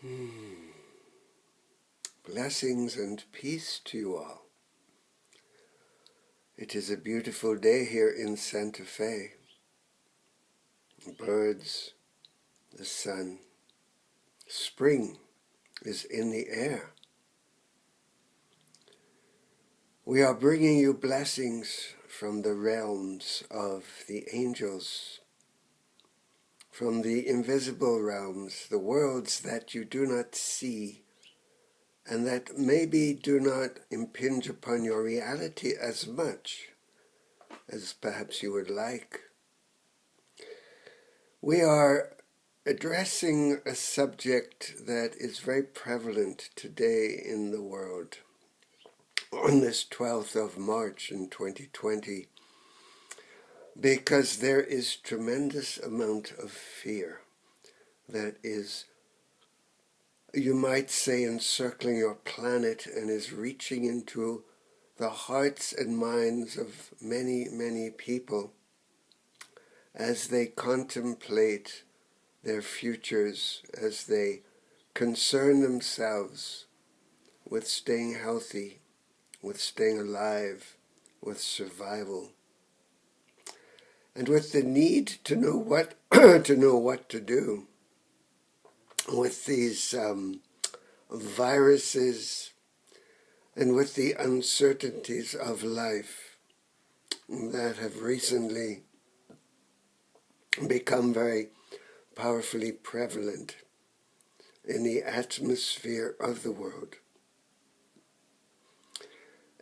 Hmm. Blessings and peace to you all. It is a beautiful day here in Santa Fe. Birds, the sun, spring is in the air. We are bringing you blessings from the realms of the angels, from the invisible realms, the worlds that you do not see, and that maybe do not impinge upon your reality as much as perhaps you would like. We are addressing a subject that is very prevalent today in the world. On this 12th of March in 2020, because there is tremendous amount of fear that is, you might say, encircling your planet and is reaching into the hearts and minds of many, many people as they contemplate their futures, as they concern themselves with staying healthy, with staying alive, with survival, and with the need to know what to do with these viruses and with the uncertainties of life that have recently become very powerfully prevalent in the atmosphere of the world.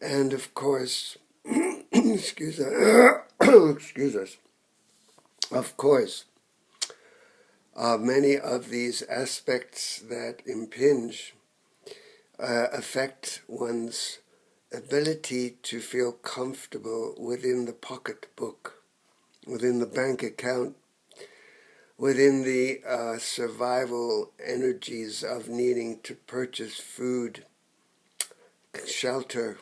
And of course, excuse us, of course, many of these aspects that impinge affect one's ability to feel comfortable within the pocketbook, within the bank account, within the survival energies of needing to purchase food, shelter,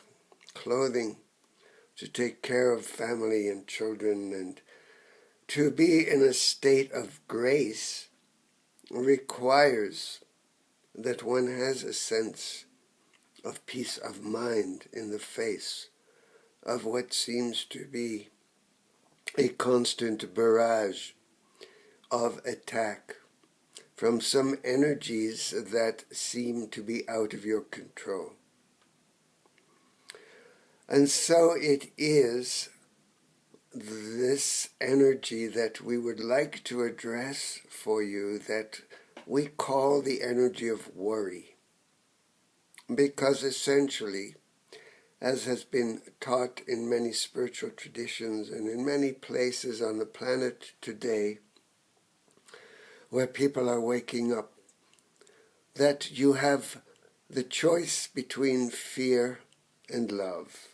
clothing, to take care of family and children, and to be in a state of grace requires that one has a sense of peace of mind in the face of what seems to be a constant barrage of attack from some energies that seem to be out of your control. And so it is this energy that we would like to address for you that we call the energy of worry. Because essentially, as has been taught in many spiritual traditions and in many places on the planet today, where people are waking up, that you have the choice between fear and love,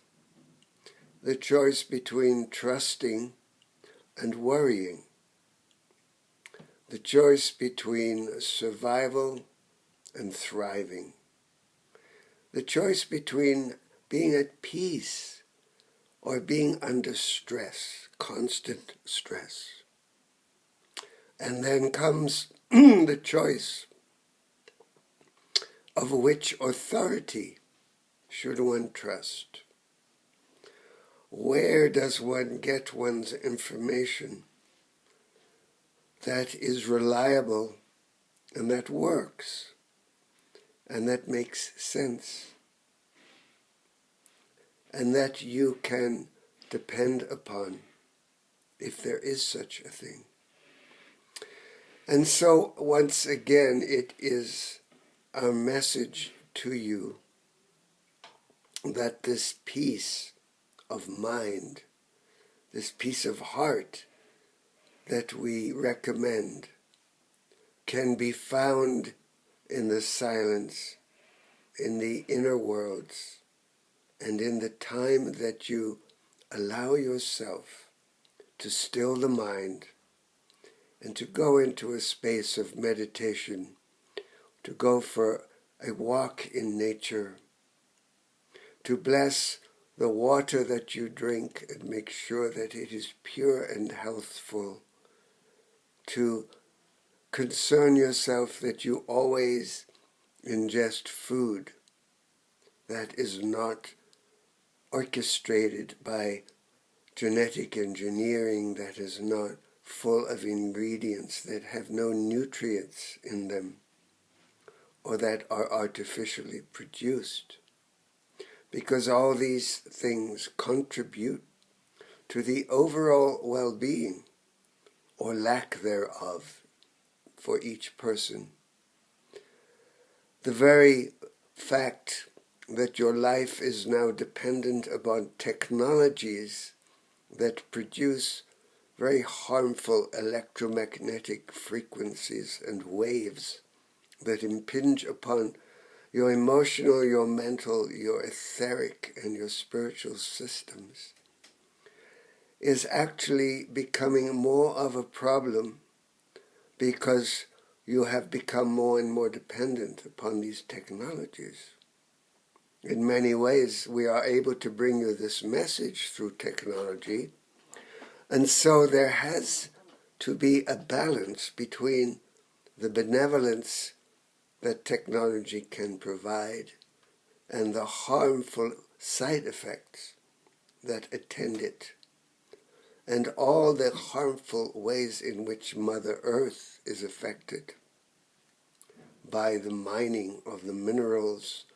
the choice between trusting and worrying, the choice between survival and thriving, the choice between being at peace or being under stress, constant stress. And then comes the choice of which authority should one trust. Where does one get one's information that is reliable and that works and that makes sense and that you can depend upon, if there is such a thing? And so, once again, it is our message to you that this peace of mind, this peace of heart that we recommend, can be found in the silence, in the inner worlds, and in the time that you allow yourself to still the mind and to go into a space of meditation, to go for a walk in nature, to bless the water that you drink and make sure that it is pure and healthful, to concern yourself that you always ingest food that is not orchestrated by genetic engineering, that is not full of ingredients that have no nutrients in them or that are artificially produced. Because all these things contribute to the overall well-being or lack thereof for each person. The very fact that your life is now dependent upon technologies that produce very harmful electromagnetic frequencies and waves that impinge upon your emotional, your mental, your etheric, and your spiritual systems is actually becoming more of a problem because you have become more and more dependent upon these technologies. In many ways, we are able to bring you this message through technology, and so there has to be a balance between the benevolence that technology can provide and the harmful side effects that attend it, and all the harmful ways in which Mother Earth is affected by the mining of the minerals,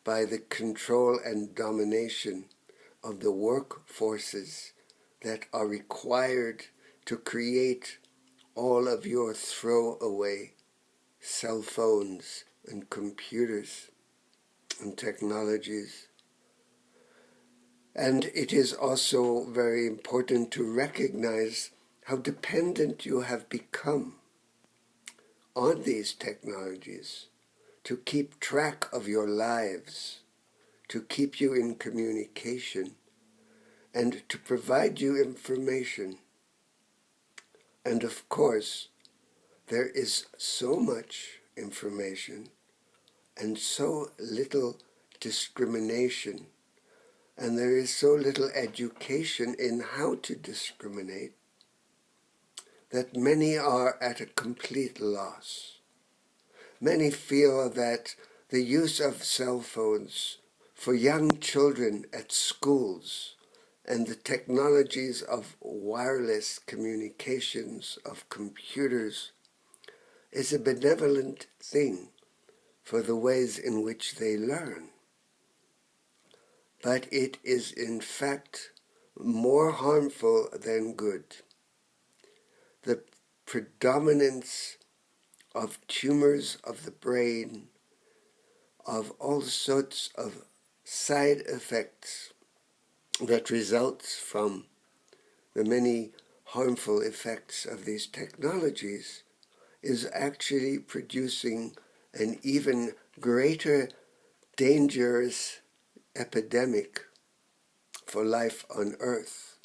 by the control and domination of the workforces that are required to create all of your throwaway cell phones and computers and technologies. And it is also very important to recognize how dependent you have become on these technologies to keep track of your lives, to keep you in communication, and to provide you information. And of course, there is so much information and so little discrimination, and there is so little education in how to discriminate, that many are at a complete loss. Many feel that the use of cell phones for young children at schools and the technologies of wireless communications, of computers, is a benevolent thing for the ways in which they learn. But it is in fact more harmful than good. The predominance of tumors of the brain, of all sorts of side effects that results from the many harmful effects of these technologies, is actually producing an even greater dangerous epidemic for life on Earth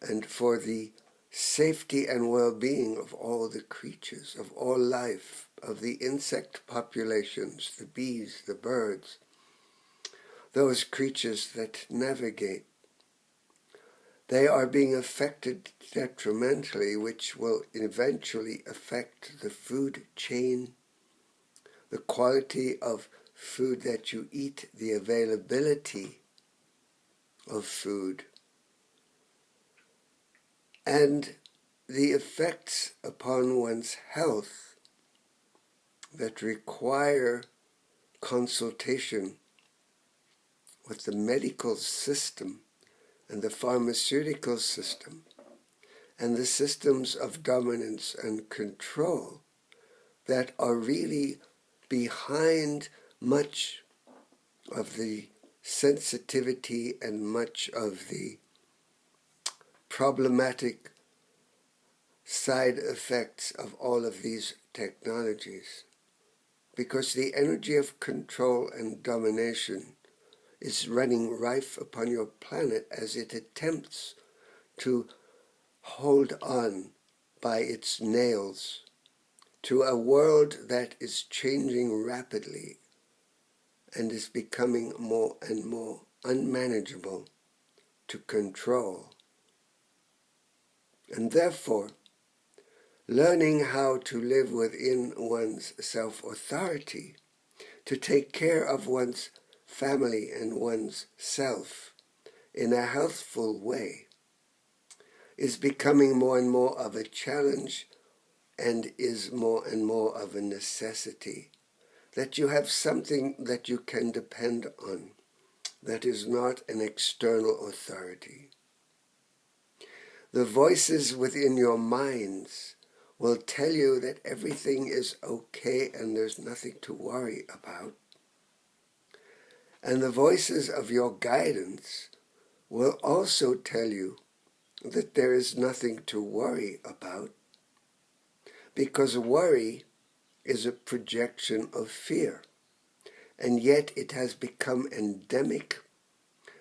and for the safety and well-being of all the creatures, of all life, of the insect populations, the bees, the birds, those creatures that navigate. They are being affected detrimentally, which will eventually affect the food chain, the quality of food that you eat, the availability of food, and the effects upon one's health that require consultation with the medical system and the pharmaceutical system and the systems of dominance and control that are really behind much of the sensitivity and much of the problematic side effects of all of these technologies. Because the energy of control and domination is running rife upon your planet as it attempts to hold on by its nails to a world that is changing rapidly and is becoming more and more unmanageable to control. And therefore, learning how to live within one's self-authority to take care of one's family and one's self in a healthful way is becoming more and more of a challenge and is more and more of a necessity. That you have something that you can depend on, that is not an external authority. The voices within your minds will tell you that everything is okay and there's nothing to worry about. And the voices of your guidance will also tell you that there is nothing to worry about, because worry is a projection of fear, and yet it has become endemic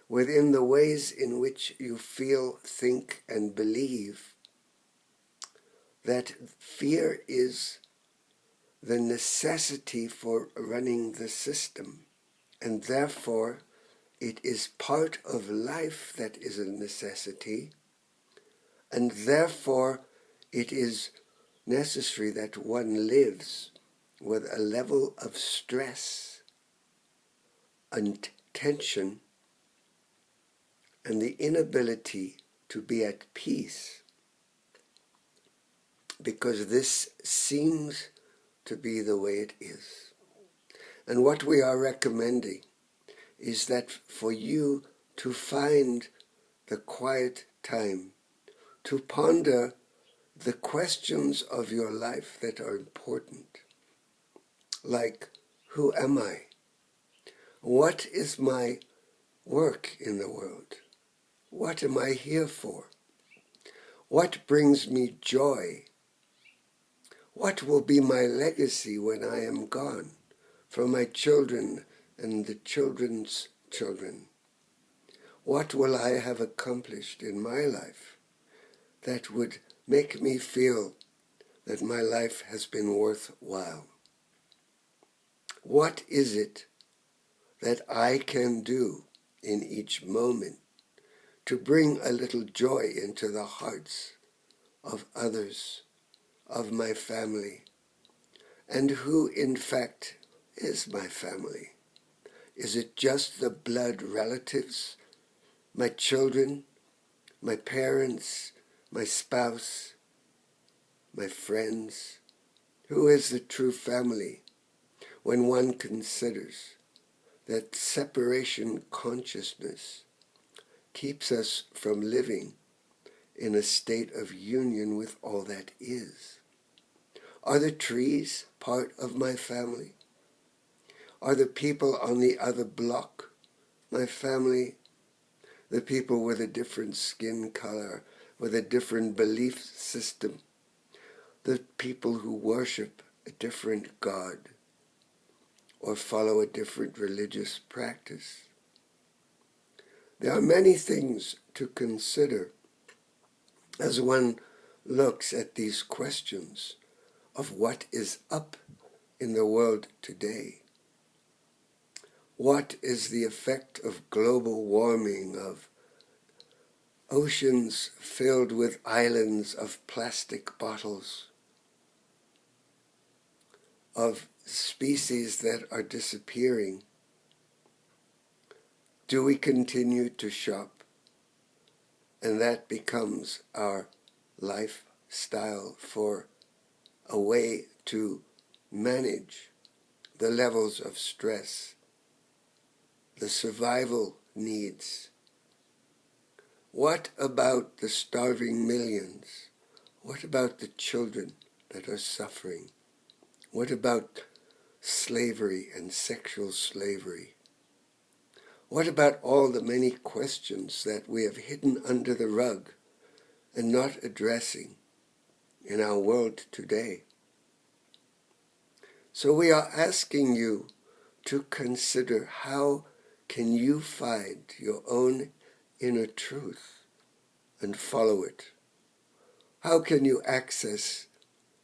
within the ways in which you feel, think, and believe that fear is the necessity for running the system, and therefore it is part of life that is a necessity, and therefore it is necessary that one lives with a level of stress and tension and the inability to be at peace, because this seems to be the way it is. And what we are recommending is that for you to find the quiet time to ponder the questions of your life that are important, like, who am I? What is my work in the world? What am I here for? What brings me joy? What will be my legacy when I am gone, for my children and the children's children? What will I have accomplished in my life that would make me feel that my life has been worthwhile? What is it that I can do in each moment to bring a little joy into the hearts of others, of my family, and who in fact is my family? Is it just the blood relatives, my children, my parents, my spouse, my friends? Who is the true family when one considers that separation consciousness keeps us from living in a state of union with all that is? Are the trees part of my family? Are the people on the other block my family? The people with a different skin color, with a different belief system, the people who worship a different God or follow a different religious practice. There are many things to consider as one looks at these questions of what is up in the world today. What is the effect of global warming, of oceans filled with islands of plastic bottles, of species that are disappearing? Do we continue to shop? And that becomes our lifestyle for a way to manage the levels of stress, the survival needs. What about the starving millions? What about the children that are suffering? What about slavery and sexual slavery? What about all the many questions that we have hidden under the rug and not addressing in our world today? So we are asking you to consider, how can you find your own inner truth and follow it? How can you access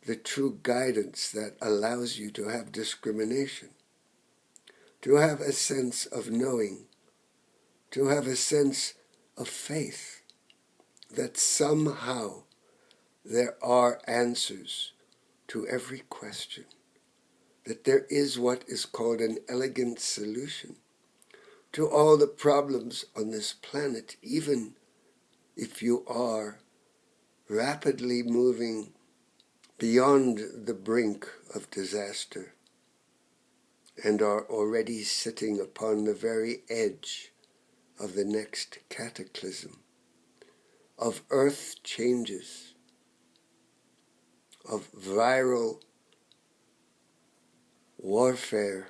the true guidance that allows you to have discrimination, to have a sense of knowing, to have a sense of faith that somehow there are answers to every question, that there is what is called an elegant solution to all the problems on this planet, even if you are rapidly moving beyond the brink of disaster and are already sitting upon the very edge of the next cataclysm, of earth changes, of viral warfare,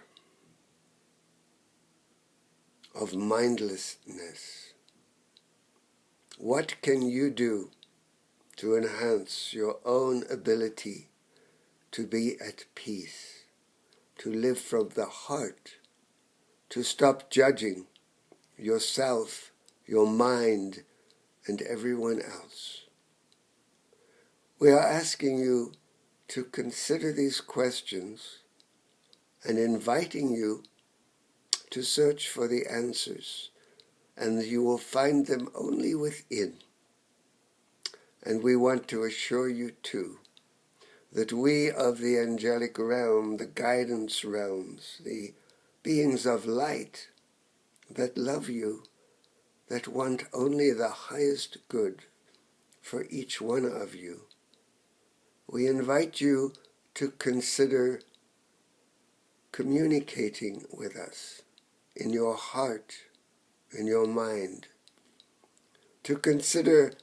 of mindlessness. What can you do to enhance your own ability to be at peace, to live from the heart, to stop judging yourself, your mind, and everyone else? We are asking you to consider these questions and inviting you to search for the answers, and you will find them only within. And we want to assure you too that we of the angelic realm, the guidance realms, the beings of light that love you, that want only the highest good for each one of you, we invite you to consider communicating with us in your heart, in your mind, to consider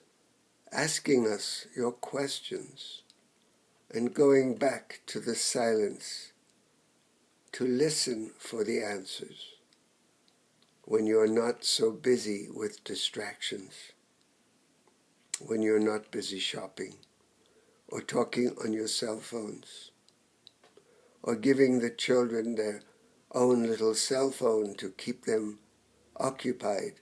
asking us your questions and going back to the silence to listen for the answers when you're not so busy with distractions, when you're not busy shopping or talking on your cell phones or giving the children their own little cell phone to keep them occupied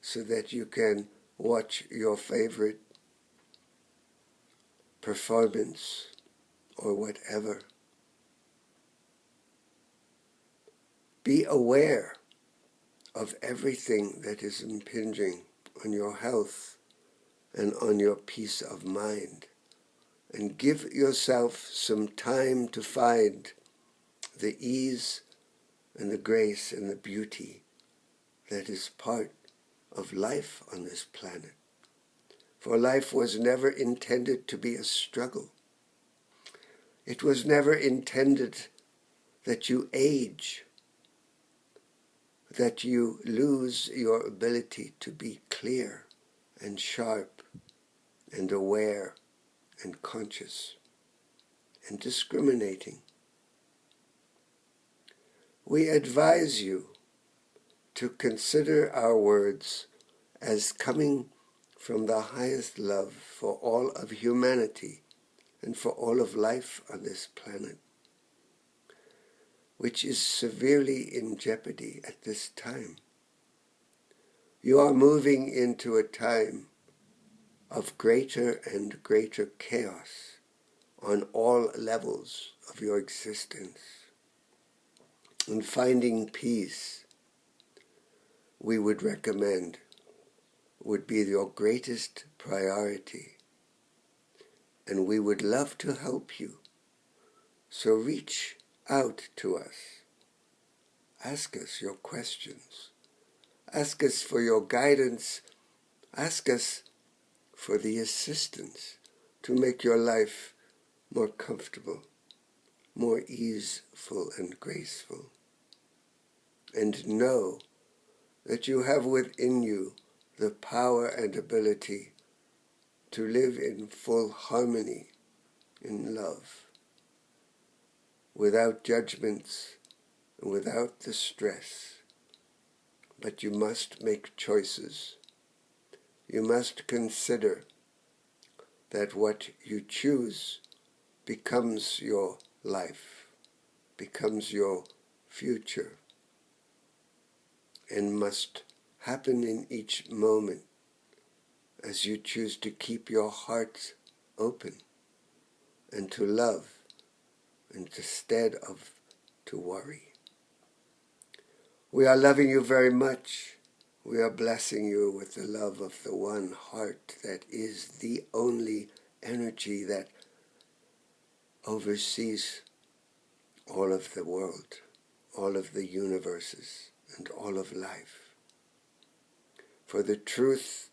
so that you can watch your favorite performance or whatever. Be aware of everything that is impinging on your health and on your peace of mind, and give yourself some time to find the ease and the grace and the beauty that is part of life on this planet. For life was never intended to be a struggle. It was never intended that you age, that you lose your ability to be clear and sharp and aware and conscious and discriminating. We advise you to consider our words as coming from the highest love for all of humanity and for all of life on this planet, which is severely in jeopardy at this time. You are moving into a time of greater and greater chaos on all levels of your existence. And finding peace, we would recommend, would be your greatest priority. And we would love to help you. So reach out to us. Ask us your questions. Ask us for your guidance. Ask us for the assistance to make your life more comfortable, more easeful and graceful. And know that you have within you the power and ability to live in full harmony, in love, without judgments, without the stress. But you must make choices. You must consider that what you choose becomes your life, becomes your future, and must happen in each moment as you choose to keep your heart open and to love instead of to worry. We are loving you very much. We are blessing you with the love of the one heart that is the only energy that oversees all of the world, all of the universes, and all of life. For the truth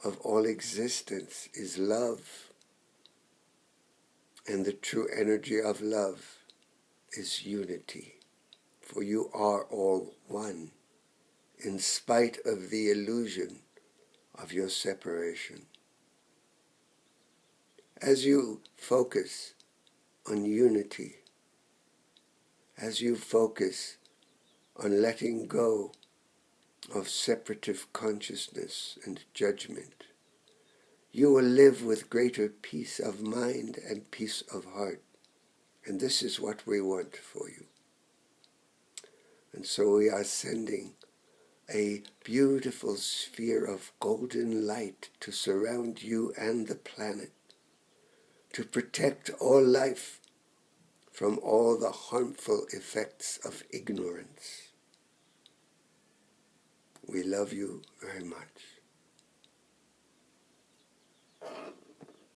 of all existence is love, and the true energy of love is unity. For you are all one, in spite of the illusion of your separation. As you focus on unity, as you focus on letting go of separative consciousness and judgment, you will live with greater peace of mind and peace of heart. And this is what we want for you. And so we are sending a beautiful sphere of golden light to surround you and the planet, to protect all life from all the harmful effects of ignorance. We love you very much.